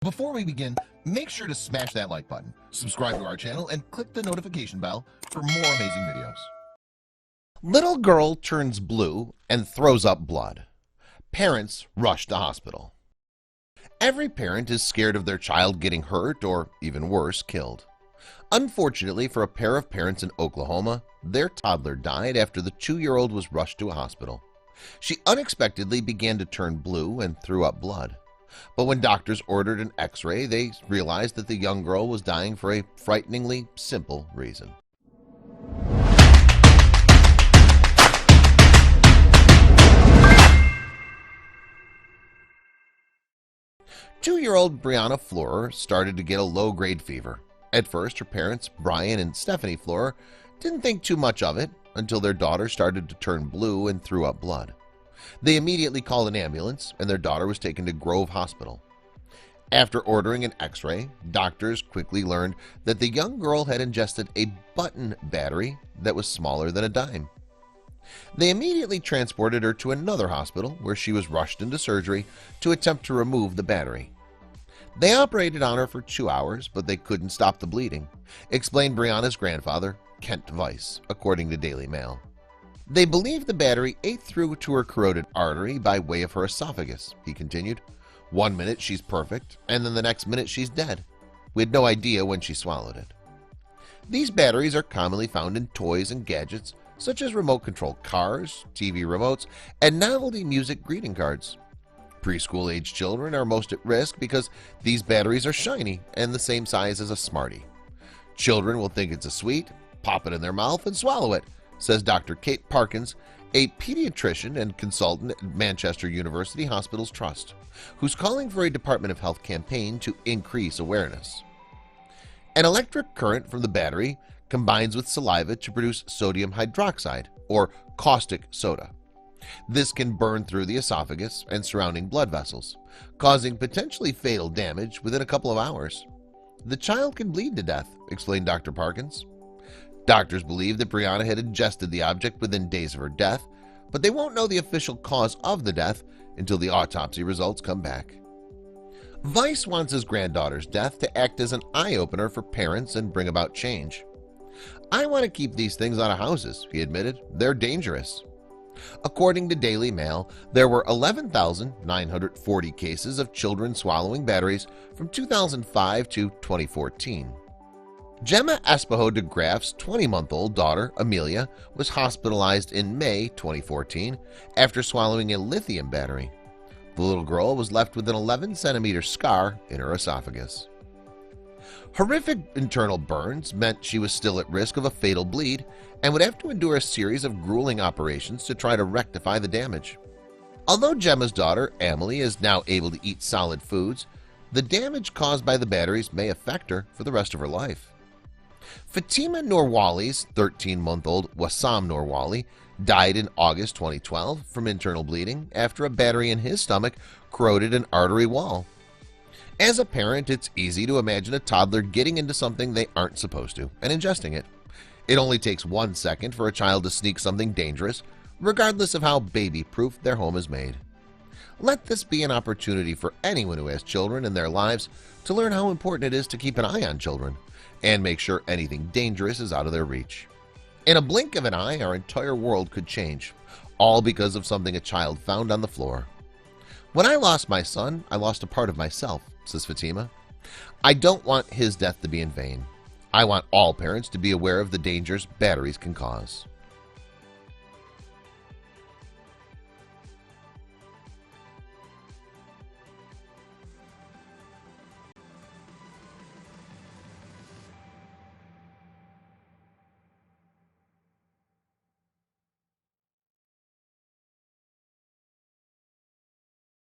Before we begin, make sure to smash that like button, subscribe to our channel, and click the notification bell for more amazing videos. Little girl turns blue and throws up blood. Parents rush to hospital. Every parent is scared of their child getting hurt or, even worse, killed. Unfortunately for a pair of parents in Oklahoma, their toddler died after the 2-year-old was rushed to a hospital. She unexpectedly began to turn blue and threw up blood. But when doctors ordered an x-ray, they realized that the young girl was dying for a frighteningly simple reason. Two-year-old Brianna Florer started to get a low-grade fever. At first, her parents, Brian and Stephanie Florer, didn't think too much of it until their daughter started to turn blue and threw up blood. They immediately called an ambulance, and their daughter was taken to Grove Hospital. After ordering an x-ray, doctors quickly learned that the young girl had ingested a button battery that was smaller than a dime. They immediately transported her to another hospital where she was rushed into surgery to attempt to remove the battery. They operated on her for 2 hours, but they couldn't stop the bleeding, explained Brianna's grandfather, Kent Weiss, according to Daily Mail. They believe the battery ate through to her carotid artery by way of her esophagus, he continued. 1 minute she's perfect, and then the next minute she's dead. We had no idea when she swallowed it. These batteries are commonly found in toys and gadgets, such as remote-controlled cars, TV remotes, and novelty music greeting cards. Preschool-age children are most at risk because these batteries are shiny and the same size as a Smartie. Children will think it's a sweet, pop it in their mouth, and swallow it, says Dr. Kate Parkins, a pediatrician and consultant at Manchester University Hospitals Trust, who's calling for a Department of Health campaign to increase awareness. An electric current from the battery combines with saliva to produce sodium hydroxide, or caustic soda. This can burn through the esophagus and surrounding blood vessels, causing potentially fatal damage within a couple of hours. The child can bleed to death, explained Dr. Parkins. Doctors believe that Brianna had ingested the object within days of her death, but they won't know the official cause of the death until the autopsy results come back. Weiss wants his granddaughter's death to act as an eye-opener for parents and bring about change. I want to keep these things out of houses, he admitted. They're dangerous. According to Daily Mail, there were 11,940 cases of children swallowing batteries from 2005 to 2014. Gemma Espejo de Graaf's 20-month-old daughter, Amelia, was hospitalized in May 2014 after swallowing a lithium battery. The little girl was left with an 11-centimeter scar in her esophagus. Horrific internal burns meant she was still at risk of a fatal bleed and would have to endure a series of grueling operations to try to rectify the damage. Although Gemma's daughter, Emily, is now able to eat solid foods, the damage caused by the batteries may affect her for the rest of her life. Fatima Norwali's 13-month-old Wassam Norwali died in August 2012 from internal bleeding after a battery in his stomach corroded an artery wall. As a parent, it's easy to imagine a toddler getting into something they aren't supposed to and ingesting it. It only takes 1 second for a child to sneak something dangerous, regardless of how baby-proof their home is made. Let this be an opportunity for anyone who has children in their lives to learn how important it is to keep an eye on children and make sure anything dangerous is out of their reach. In a blink of an eye, our entire world could change, all because of something a child found on the floor. When I lost my son, I lost a part of myself, says Fatima. I don't want his death to be in vain. I want all parents to be aware of the dangers batteries can cause.